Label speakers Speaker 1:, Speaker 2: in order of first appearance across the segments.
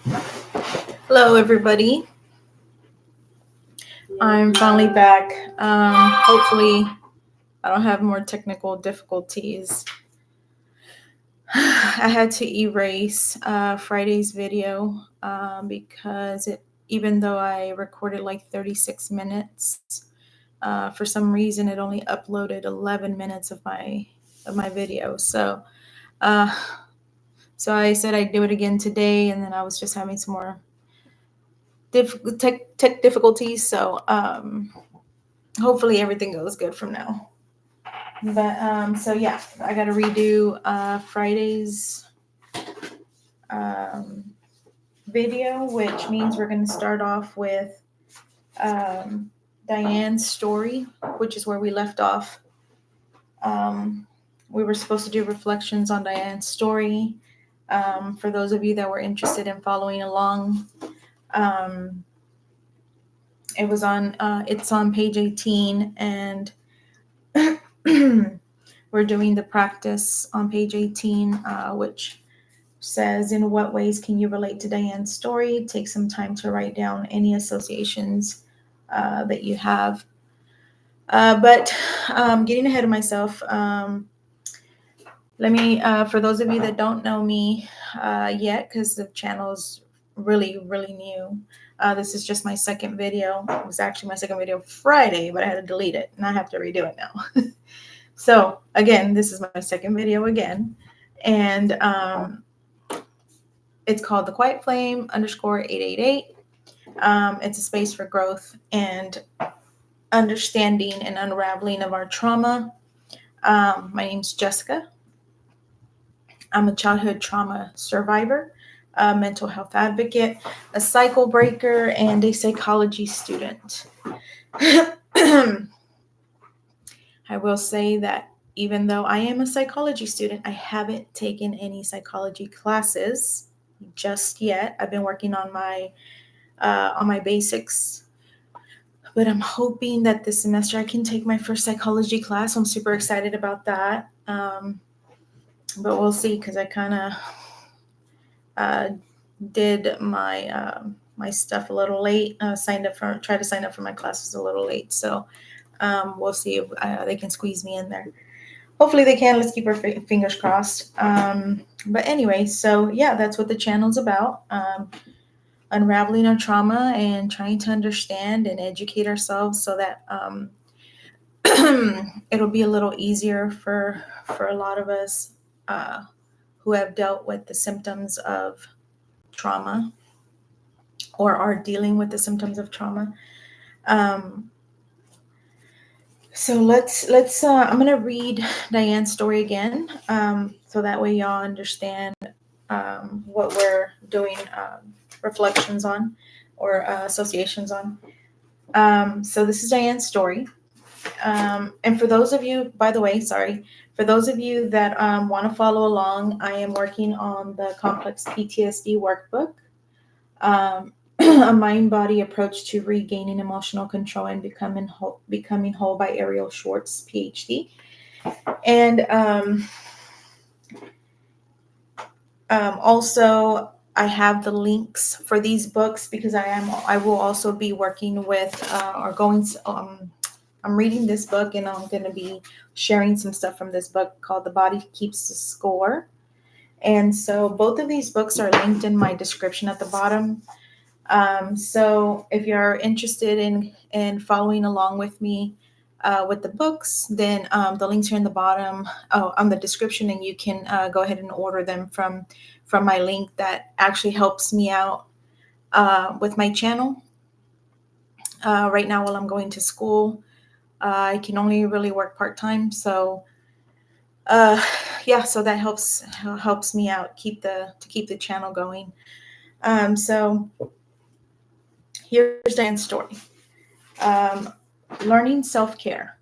Speaker 1: Hello, everybody. I'm finally back. Hopefully, I don't have more technical difficulties. I had to erase Friday's video because even though I recorded like 36 minutes, for some reason it only uploaded 11 minutes of my video. Uh, so I said I'd do it again today, and then I was just having some more tech difficulties. So hopefully everything goes good from now. But so yeah, I got to redo Friday's um, video, which means we're going to start off with Diane's story, which is where we left off. We were supposed to do reflections on Diane's story. For those of you that were interested in following along, it's on page 18, and we're doing the practice on page 18, which says, in what ways can you relate to Diane's story? Take some time to write down any associations that you have. But getting ahead of myself, let me, for those of you that don't know me yet, because the channel is really, really new, this is just my second video. It was actually my second video Friday, but I had to delete it, and I have to redo it now. So, again, this is my second video again, and it's called the Quiet Flame _888. It's a space for growth and understanding and unraveling of our trauma. My name's Jessica. I'm a childhood trauma survivor, a mental health advocate, a cycle breaker, and a psychology student. I will say that even though I am a psychology student, I haven't taken any psychology classes just yet. I've been working on my basics, but I'm hoping that this semester I can take my first psychology class. I'm super excited about that. But we'll see, because I kind of did my stuff a little late. Tried to sign up for my classes a little late. So we'll see if they can squeeze me in there. Hopefully they can. Let's keep our fingers crossed. But anyway, so yeah, that's what the channel's about. Unraveling our trauma and trying to understand and educate ourselves so that it'll be a little easier for a lot of us who have dealt with the symptoms of trauma or are dealing with the symptoms of trauma. So let's I'm going to read Diane's story again, so that way y'all understand what we're doing reflections on or associations on. So this is Diane's story. And for those of you, by the way, for those of you that want to follow along, I am working on the Complex PTSD Workbook, a mind-body approach to regaining emotional control and becoming whole by Ariel Schwartz, PhD. And also, I have the links for these books because I will also be working with I'm reading this book, and I'm going to be sharing some stuff from this book called The Body Keeps the Score. And so both of these books are linked in my description at the bottom. So if you're interested in following along with me with the books, then the links are in the bottom on the description, and you can go ahead and order them from my link. That actually helps me out with my channel. Right now, while I'm going to school, I can only really work part-time. So so that helps me out keep the channel going. So here's Diane's story. Learning self-care.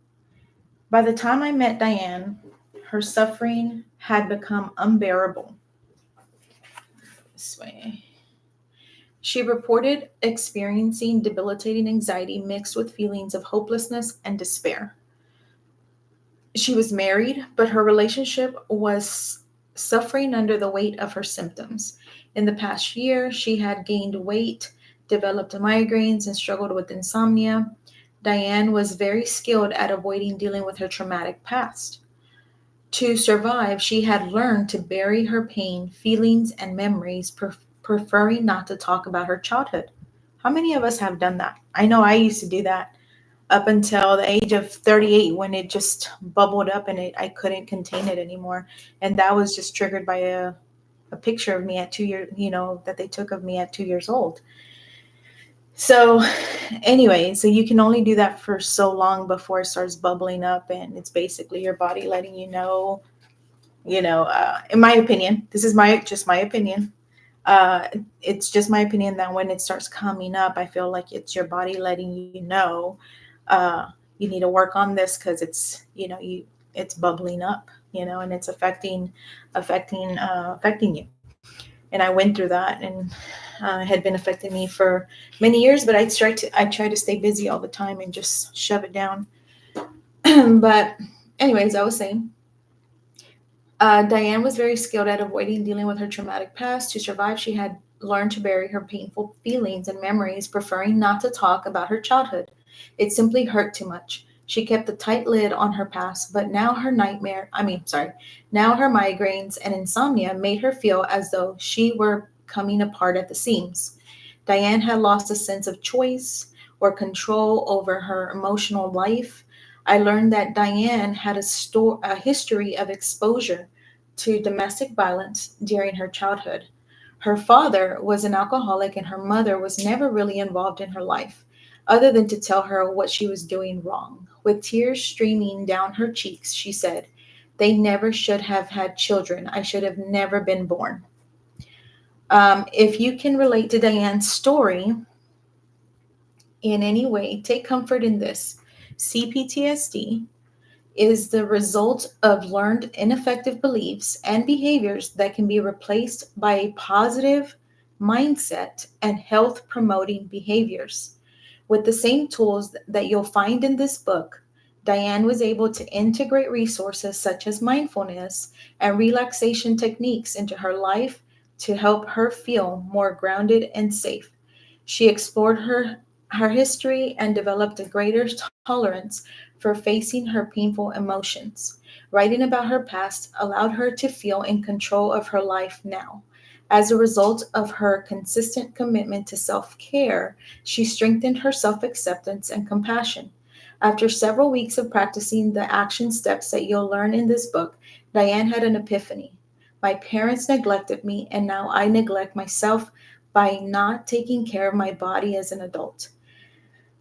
Speaker 1: By the time I met Diane, her suffering had become unbearable. This way. She reported experiencing debilitating anxiety mixed with feelings of hopelessness and despair. She was married, but her relationship was suffering under the weight of her symptoms. In the past year, she had gained weight, developed migraines, and struggled with insomnia. Diane was very skilled at avoiding dealing with her traumatic past. To survive, she had learned to bury her pain, feelings, and memories, preferring not to talk about her childhood. How many of us have done that? I know I used to do that up until the age of 38 when it just bubbled up and I couldn't contain it anymore. And that was just triggered by a picture of me at 2 years, that they took of me at 2 years old. So anyway, so you can only do that for so long before it starts bubbling up, and it's basically your body letting you know, in my opinion, this is just my opinion. Uh, it's just my opinion that when it starts coming up, I feel like it's your body letting you know, uh, you need to work on this because it's bubbling up, and it's affecting you. And I went through that, and it had been affecting me for many years. But I try to stay busy all the time and just shove it down. But anyways, I was saying, Diane was very skilled at avoiding dealing with her traumatic past. To survive, she had learned to bury her painful feelings and memories, preferring not to talk about her childhood. It simply hurt too much. She kept a tight lid on her past, but now her migraines and insomnia made her feel as though she were coming apart at the seams. Diane had lost a sense of choice or control over her emotional life. I learned that Diane had a history of exposure to domestic violence during her childhood. Her father was an alcoholic, and her mother was never really involved in her life, other than to tell her what she was doing wrong. With tears streaming down her cheeks, she said, "They never should have had children. I should have never been born." If you can relate to Diane's story in any way, take comfort in this. CPTSD is the result of learned ineffective beliefs and behaviors that can be replaced by a positive mindset and health promoting behaviors. With the same tools that you'll find in this book, Diane was able to integrate resources such as mindfulness and relaxation techniques into her life to help her feel more grounded and safe. She explored her history and developed a greater tolerance for facing her painful emotions. Writing about her past allowed her to feel in control of her life now. As a result of her consistent commitment to self care, she strengthened her self acceptance and compassion. After several weeks of practicing the action steps that you'll learn in this book, Diane had an epiphany. My parents neglected me, and now I neglect myself by not taking care of my body as an adult.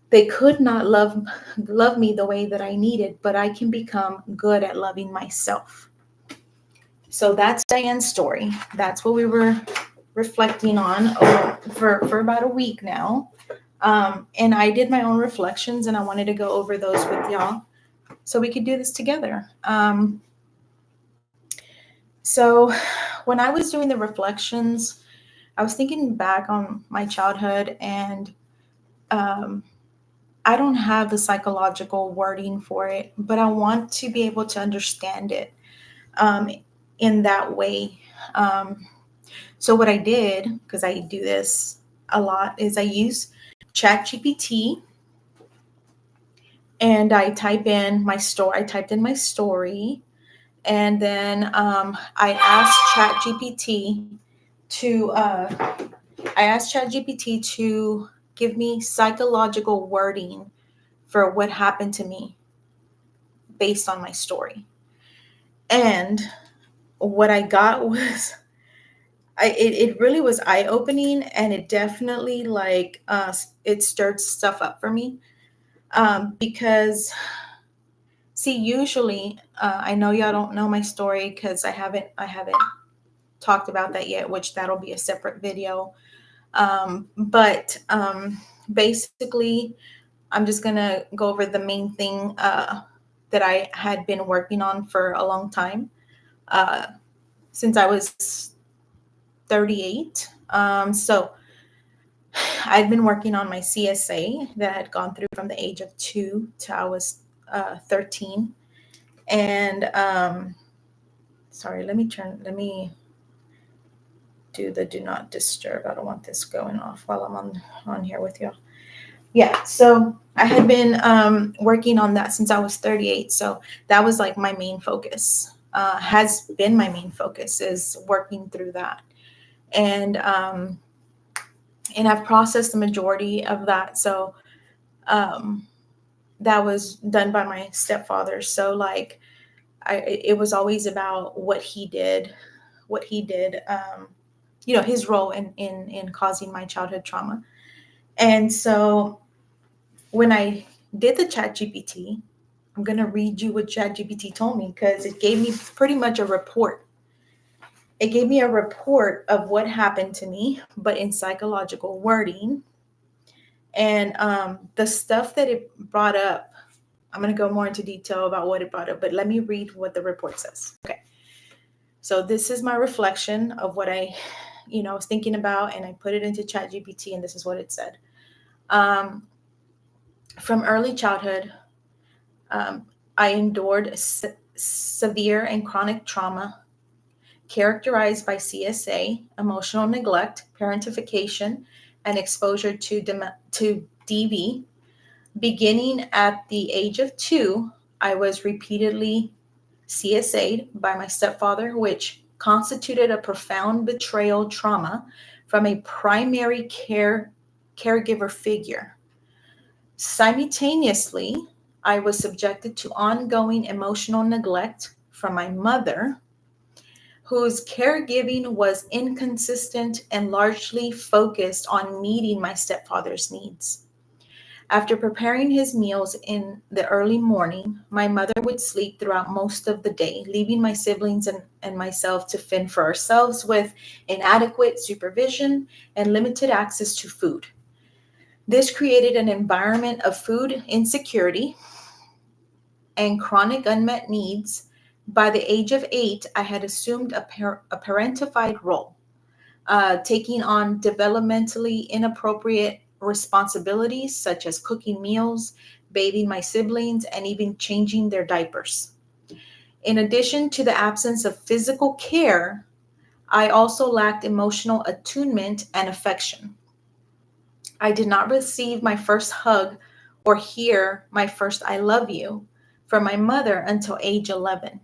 Speaker 1: They could not love me the way that I needed, but I can become good at loving myself. So that's Diane's story. That's what we were reflecting on for about a week now. And I did my own reflections, and I wanted to go over those with y'all so we could do this together. So when I was doing the reflections, I was thinking back on my childhood, and um, I don't have the psychological wording for it, but I want to be able to understand it um, in that way. Um, so what I did, because I do this a lot, is I use ChatGPT, and I typed in my story, and then I asked ChatGPT to give me psychological wording for what happened to me based on my story. And what I got was it really was eye opening, and it definitely it stirred stuff up for me, because see, usually I know y'all don't know my story because I haven't talked about that yet, which that'll be a separate video. But basically, I'm just gonna go over the main thing that I had been working on for a long time, uh, since I was 38. So I'd been working on my CSA that I had gone through from the age of 2 to I was 13. And sorry, let me do the do not disturb. I don't want this going off while I'm on here with you. Yeah, so I had been working on that since I was 38. So that was like my main focus. Has been my main focus is working through that, and I've processed the majority of that. So that was done by my stepfather. So like, it was always about what he did, his role in causing my childhood trauma. And so when I did the chat GPT, I'm going to read you what chat GPT told me, because it gave me pretty much a report. It gave me a report of what happened to me, but in psychological wording. And the stuff that it brought up, I'm going to go more into detail about what it brought up, but let me read what the report says. Okay. So this is my reflection of what I was thinking about, and I put it into ChatGPT, and this is what it said. From early childhood, I endured severe and chronic trauma characterized by CSA, emotional neglect, parentification, and exposure to DV. Beginning at the age of 2, I was repeatedly CSA'd by my stepfather, which constituted a profound betrayal trauma from a primary caregiver figure. Simultaneously, I was subjected to ongoing emotional neglect from my mother, whose caregiving was inconsistent and largely focused on meeting my stepfather's needs. After preparing his meals in the early morning, my mother would sleep throughout most of the day, leaving my siblings and myself to fend for ourselves with inadequate supervision and limited access to food. This created an environment of food insecurity and chronic unmet needs. By the age of 8, I had assumed a parentified role, taking on developmentally inappropriate responsibilities such as cooking meals, bathing my siblings, and even changing their diapers. In addition to the absence of physical care, I also lacked emotional attunement and affection. I did not receive my first hug or hear my first I love you from my mother until age 11.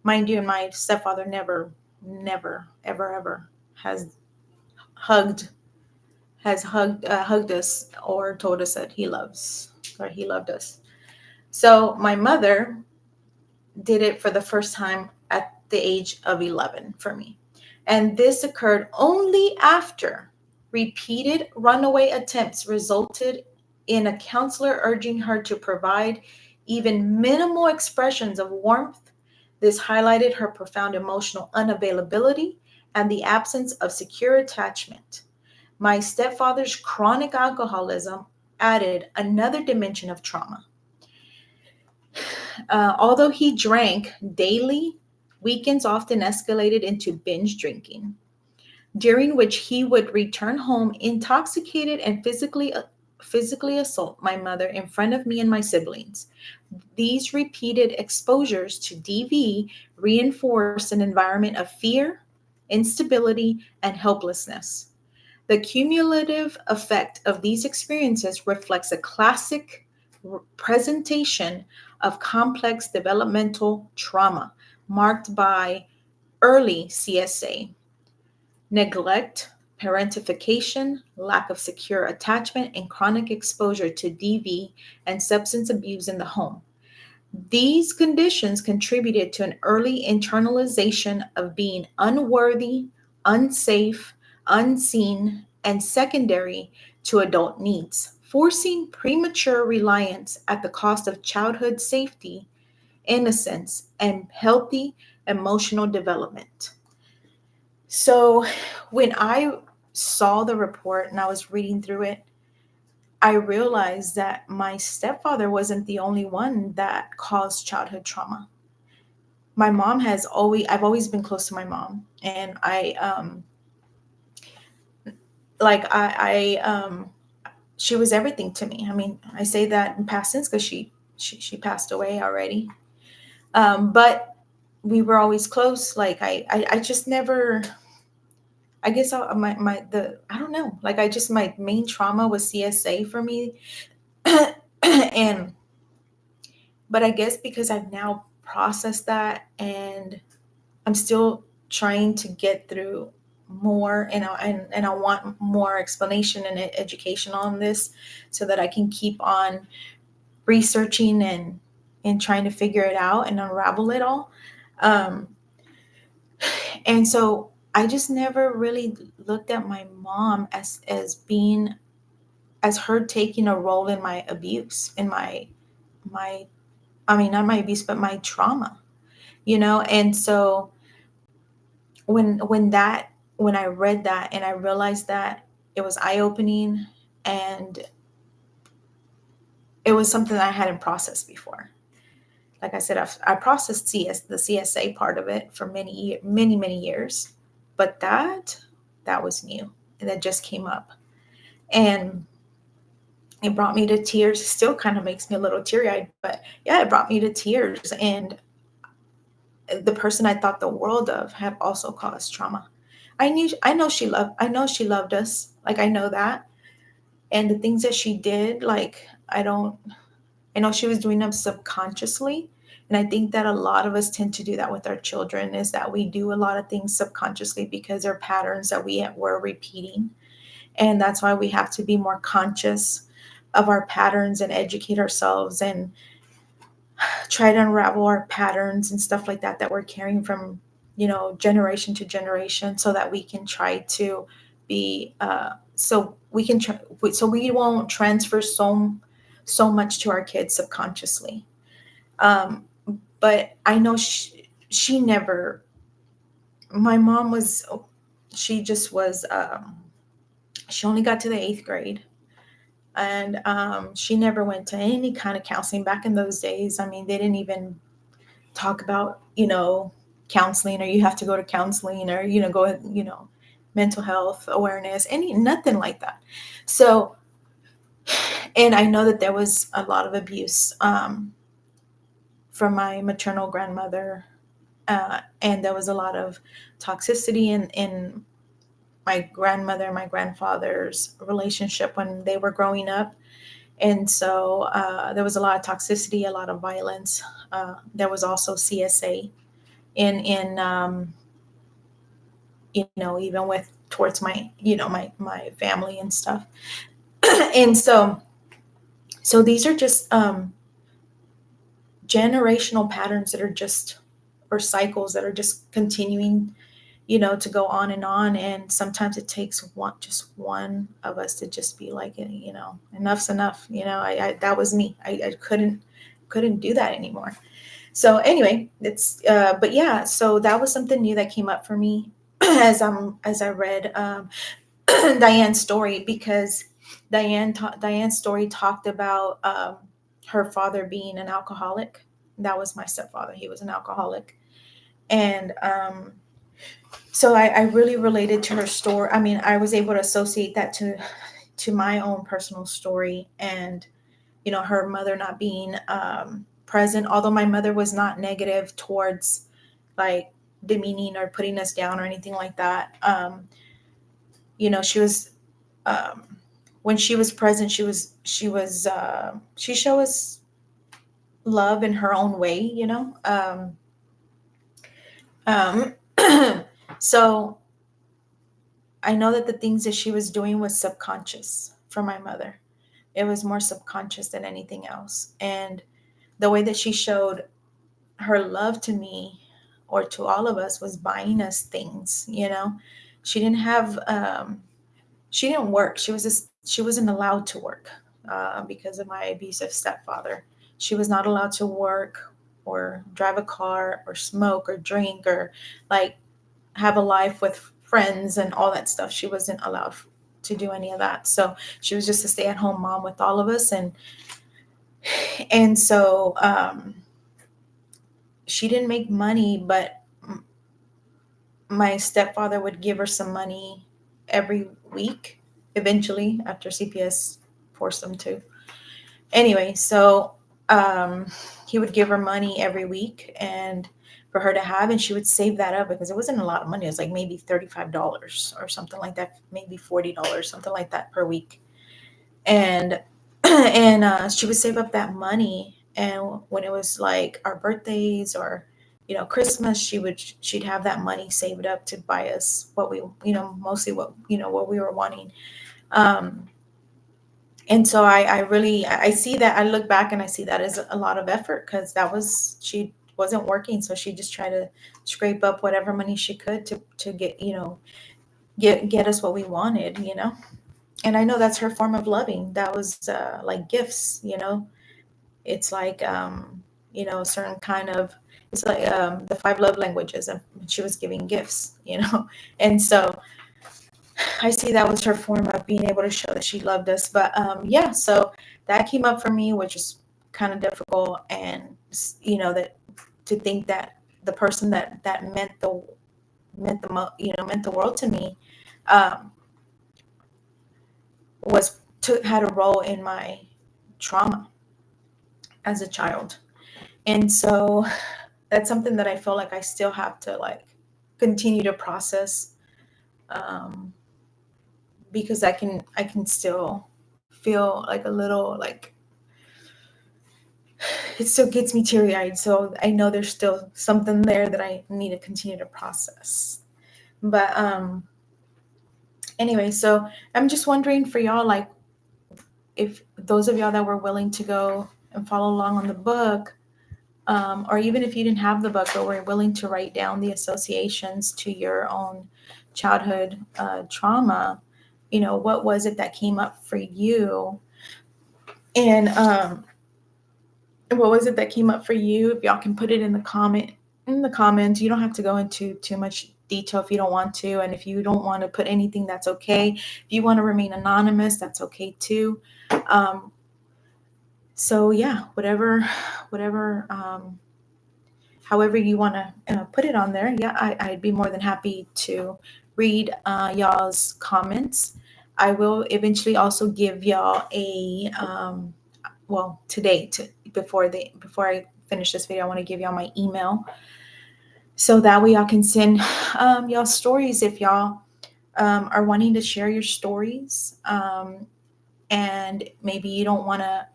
Speaker 1: Mind you, my stepfather never, ever has hugged us or told us that he loved us. So my mother did it for the first time at the age of 11 for me. And this occurred only after repeated runaway attempts resulted in a counselor urging her to provide even minimal expressions of warmth. This highlighted her profound emotional unavailability and the absence of secure attachment. My stepfather's chronic alcoholism added another dimension of trauma. Although he drank daily, weekends often escalated into binge drinking, during which he would return home intoxicated and physically assault my mother in front of me and my siblings. These repeated exposures to DV reinforced an environment of fear, instability, and helplessness. The cumulative effect of these experiences reflects a classic presentation of complex developmental trauma marked by early CSA, neglect, parentification, lack of secure attachment, and chronic exposure to DV and substance abuse in the home. These conditions contributed to an early internalization of being unworthy, unsafe, unseen, and secondary to adult needs, forcing premature reliance at the cost of childhood safety, innocence, and healthy emotional development. So when I saw the report and I was reading through it, I realized that my stepfather wasn't the only one that caused childhood trauma. I've always been close to my mom, and she was everything to me. I mean, I say that in past tense because she passed away already. But we were always close. Like I just never I guess I don't know. Like I just my main trauma was CSA for me, and but I guess because I've now processed that and I'm still trying to get through more, and I want more explanation and education on this so that I can keep on researching and trying to figure it out and unravel it all. Um, and so I just never really looked at my mom as being as her taking a role in my abuse, in my I mean not my abuse but my trauma, and so when I read that and I realized that, it was eye opening, and it was something that I hadn't processed before. Like I said, I processed the CSA part of it for many years, but that was new, and that just came up, and it brought me to tears. It still kind of makes me a little teary eyed, but yeah, it brought me to tears. And the person I thought the world of had also caused trauma. I know she loved us. Like I know that. And the things that she did, like I know she was doing them subconsciously. And I think that a lot of us tend to do that with our children, is that we do a lot of things subconsciously because they're patterns that we're repeating. And that's why we have to be more conscious of our patterns and educate ourselves and try to unravel our patterns and stuff like that we're carrying from generation to generation, so that we can try to be so we won't transfer so much to our kids subconsciously. um, but I know she never, my mom was, she just was, she only got to the 8th grade, and she never went to any kind of counseling back in those days. I mean, they didn't even talk about counseling, or you have to go to counseling, or go mental health awareness, nothing like that. So, and I know that there was a lot of abuse from my maternal grandmother, and there was a lot of toxicity in my grandmother and my grandfather's relationship when they were growing up. And so there was a lot of toxicity, a lot of violence. There was also CSA in even with towards my my family and stuff. And so these are just generational patterns that are just, or cycles that are just continuing to go on and on. And sometimes it takes just one of us to just be like, enough's enough. That was me. I couldn't do that anymore. So anyway, but yeah, so that was something new that came up for me as I read Diane's story, because Diane's story talked about her father being an alcoholic. That was my stepfather. He was an alcoholic. And so I really related to her story. I mean, I was able to associate that to my own personal story, and her mother not being present. Although my mother was not negative towards, like, demeaning or putting us down or anything like that. She was, when she was present, she showed us love in her own way. Um, so I know that the things that she was doing was subconscious for my mother. It was more subconscious than anything else. And the way that she showed her love to me, or to all of us, was buying us things. She didn't have, she didn't work. She wasn't allowed to work because of my abusive stepfather. She was not allowed to work or drive a car or smoke or drink or, like, have a life with friends and all that stuff. She wasn't allowed to do any of that. So she was just a stay-at-home mom with all of us. And so she didn't make money, but my stepfather would give her some money every week, eventually, after CPS forced them to. Anyway, so he would give her money every week, and for her to have, and she would save that up because it wasn't a lot of money. It was like maybe $35 or something like that, maybe $40, something like that per week. And she would save up that money, and when it was like our birthdays or Christmas, she'd have that money saved up to buy us what we mostly what we were wanting. And so I see that. I look back and I see that as a lot of effort, because she wasn't working, so she just tried to scrape up whatever money she could to get us what we wanted. And I know that's her form of loving. That was like gifts. It's like a certain kind of, it's like the 5 love languages, and she was giving gifts. And so I see that was her form of being able to show that she loved us. But yeah, so that came up for me, which is kind of difficult. And that to think that the person that meant the world to me had a role in my trauma as a child. And so that's something that I feel like I still have to like continue to process, because I can still feel like a little, like it still gets me teary-eyed. So I know there's still something there that I need to continue to process. But anyway, so I'm just wondering for y'all, like, if those of y'all that were willing to go and follow along on the book, or even if you didn't have the book but were willing to write down the associations to your own childhood trauma, what was it that came up for you? And what was it that came up for you? If y'all can put it in the comments. You don't have to go into too much detail if you don't want to. And if you don't want to put anything, that's okay. If you want to remain anonymous, that's okay too. So yeah, whatever, however you want to put it on there. Yeah, I'd be more than happy to read y'all's comments. I will eventually also give y'all a today, before I finish this video, I want to give y'all my email, so that way y'all can send y'all stories if y'all are wanting to share your stories, and maybe you don't want to,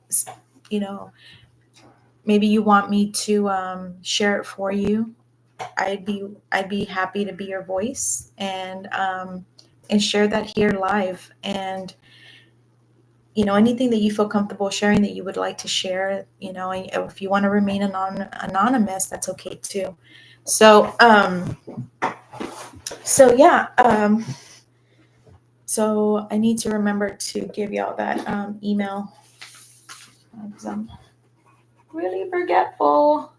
Speaker 1: maybe you want me to share it for you. I'd be happy to be your voice and share that here live. And anything that you feel comfortable sharing that you would like to share, if you want to remain anonymous, that's okay too. So yeah, so I need to remember to give y'all that email, because I'm really forgetful.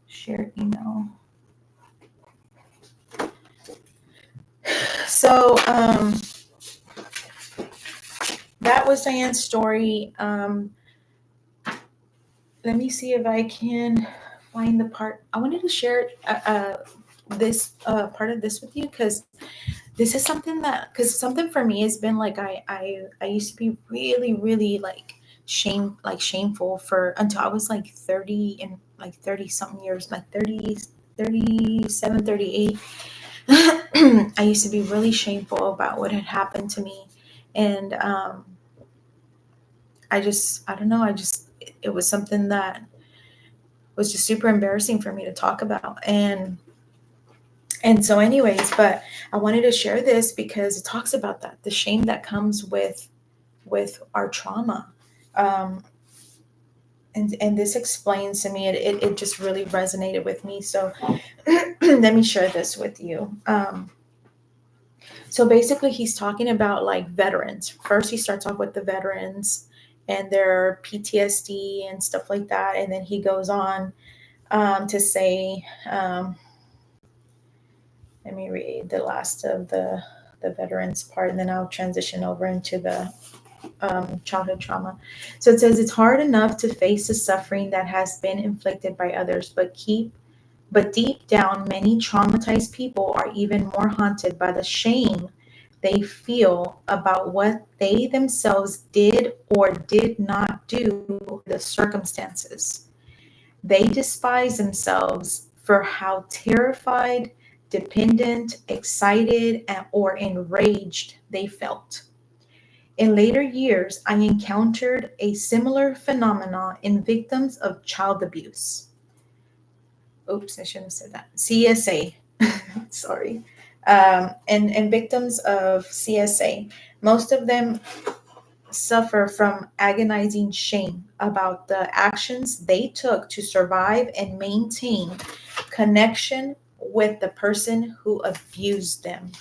Speaker 1: Share email. So that was Diane's story. Let me see if I can find the part. I wanted to share this part of this with you, because this is something something for me has been like, I used to be really, really like shameful until I was like 30 and like 30 something years, like 30, 37, 38. I used to be really shameful about what had happened to me. And it was something that was just super embarrassing for me to talk about. And so anyways, but I wanted to share this because it talks about that, the shame that comes with our trauma. And this explains to me, it just really resonated with me. So let me share this with you. So basically he's talking about like veterans. First he starts off with the veterans and their PTSD and stuff like that. And then he goes on to say, let me read the last of the veterans part, and then I'll transition over into the childhood trauma. So it says, it's hard enough to face the suffering that has been inflicted by others, but deep down, many traumatized people are even more haunted by the shame they feel about what they themselves did or did not do, the circumstances. They despise themselves for how terrified, dependent, excited, or enraged they felt. In later years, I encountered a similar phenomenon in victims of child abuse. Oops, I shouldn't have said that. CSA, sorry. And victims of CSA, most of them suffer from agonizing shame about the actions they took to survive and maintain connection with the person who abused them.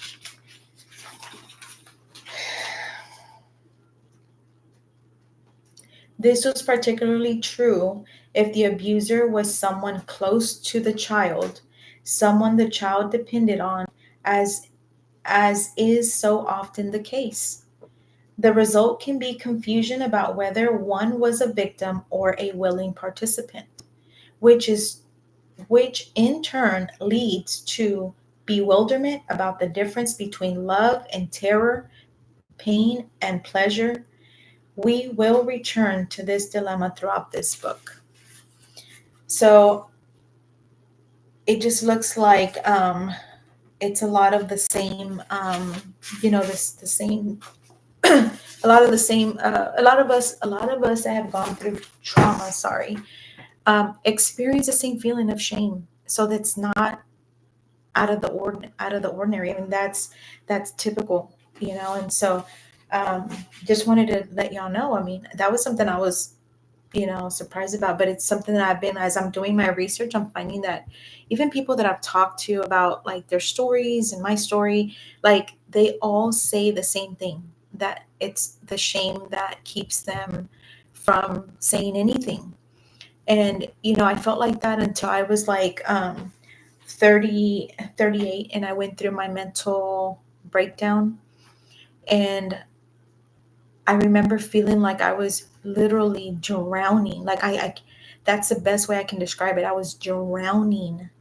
Speaker 1: This was particularly true if the abuser was someone close to the child, someone the child depended on, as is so often the case. The result can be confusion about whether one was a victim or a willing participant, which in turn leads to bewilderment about the difference between love and terror, pain and pleasure. We will return to this dilemma throughout this book. So it just looks like it's a lot of the same, the same. A lot of the same. A lot of us that have gone through trauma. Experience the same feeling of shame. So that's not out of the ordinary. I mean, that's typical, And so, just wanted to let y'all know. I mean, that was something I was, surprised about. But it's something that as I'm doing my research, I'm finding that even people that I've talked to about like their stories and my story, like they all say the same thing, that it's the shame that keeps them from saying anything. And I felt like that until I was like 38, and I went through my mental breakdown. And I remember feeling like I was literally drowning. Like I that's the best way I can describe it. I was drowning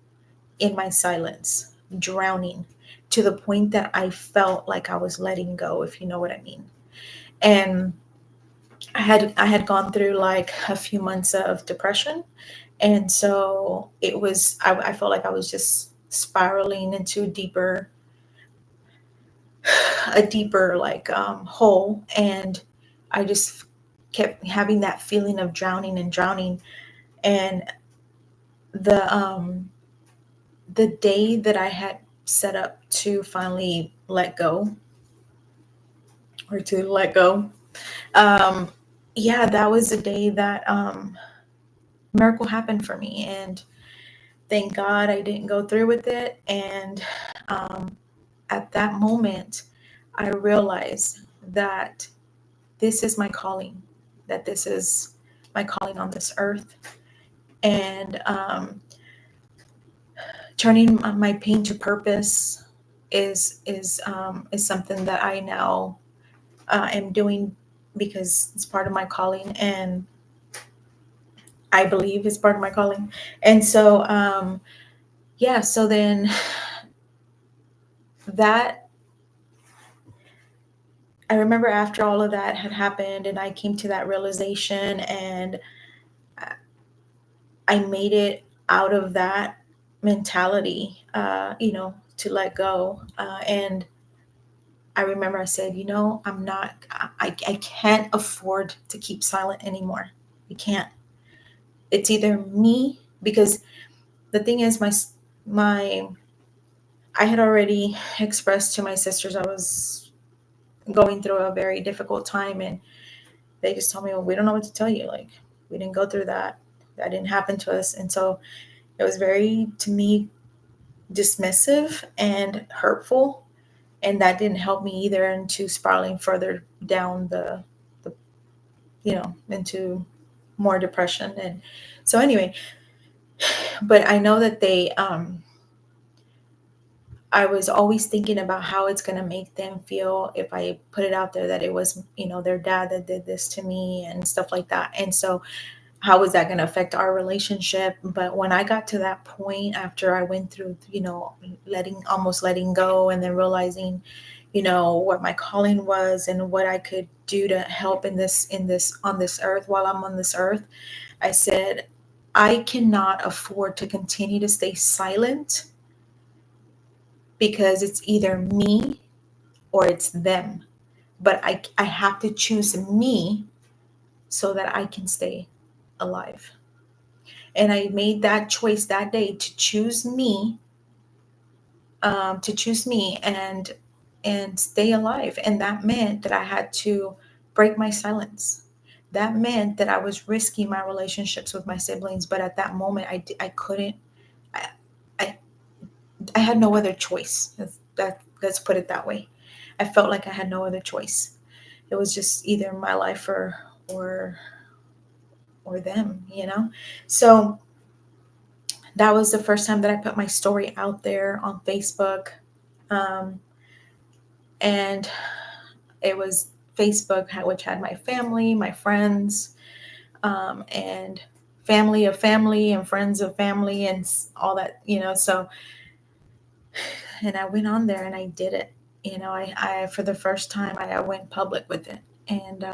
Speaker 1: in my silence, drowning to the point that I felt like I was letting go, if you know what I mean. And I had gone through like a few months of depression. And so I felt like I was just spiraling into a deeper like hole. And I just kept having that feeling of drowning and drowning. And the day that I had set up to finally let go, that was the day that miracle happened for me. And thank God I didn't go through with it. And at that moment, I realized that this is my calling, that this is my calling on this earth. And turning my pain to purpose is something that I now am doing, because it's part of my calling, and I believe it's part of my calling. And so so then that I remember after all of that had happened and I came to that realization, and I made it out of that mentality, to let go. And I remember I said, I can't afford to keep silent anymore. I can't. It's either me, because the thing is, I had already expressed to my sisters I was going through a very difficult time, and they just told me, well, we don't know what to tell you. Like, we didn't go through that. That didn't happen to us. And so it was very, to me, dismissive and hurtful. And that didn't help me either into spiraling further down the into more depression. And so anyway, but I know that I was always thinking about how it's going to make them feel if I put it out there that it was, their dad that did this to me and stuff like that. And so how was that going to affect our relationship? But when I got to that point, after I went through, almost letting go, and then realizing, what my calling was and what I could do to help on this earth while I'm on this earth, I said, I cannot afford to continue to stay silent, because it's either me or it's them. But I have to choose me so that I can stay alive. And I made that choice that day to choose me, and stay alive. And that meant that I had to break my silence. That meant that I was risking my relationships with my siblings. But at that moment, I couldn't. I, I I had no other choice. Let's put it that way. I felt like I had no other choice. It was just either my life or or them. So that was the first time that I put my story out there on Facebook. Um, and it was Facebook, which had my family, my friends, and family of family and friends of family and all that. So, and I went on there and I did it. I for the first time, I went public with it. And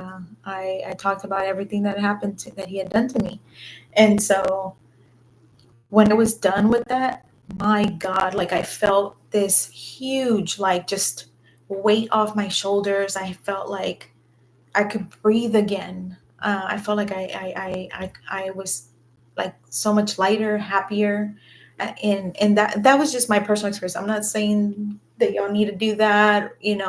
Speaker 1: I talked about everything that happened that he had done to me. And so when I was done with that, my God, like I felt this huge, like just weight off my shoulders. I felt like I could breathe again. I felt like I was like so much lighter, happier. And that was just my personal experience. I'm not saying that y'all need to do that. And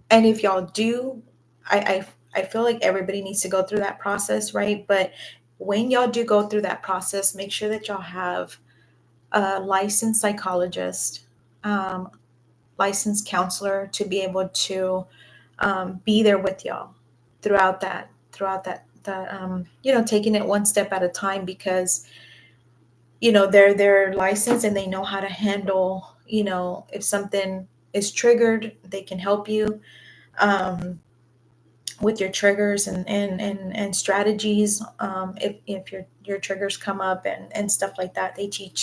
Speaker 1: and if y'all do, I feel like everybody needs to go through that process, right? But when y'all do go through that process, make sure that y'all have a licensed psychologist, um, licensed counselor to be able to be there with y'all throughout that, taking it one step at a time, because they're licensed and they know how to handle, if something is triggered, they can help you. Um, with your triggers and strategies. If your triggers come up and stuff like that, they teach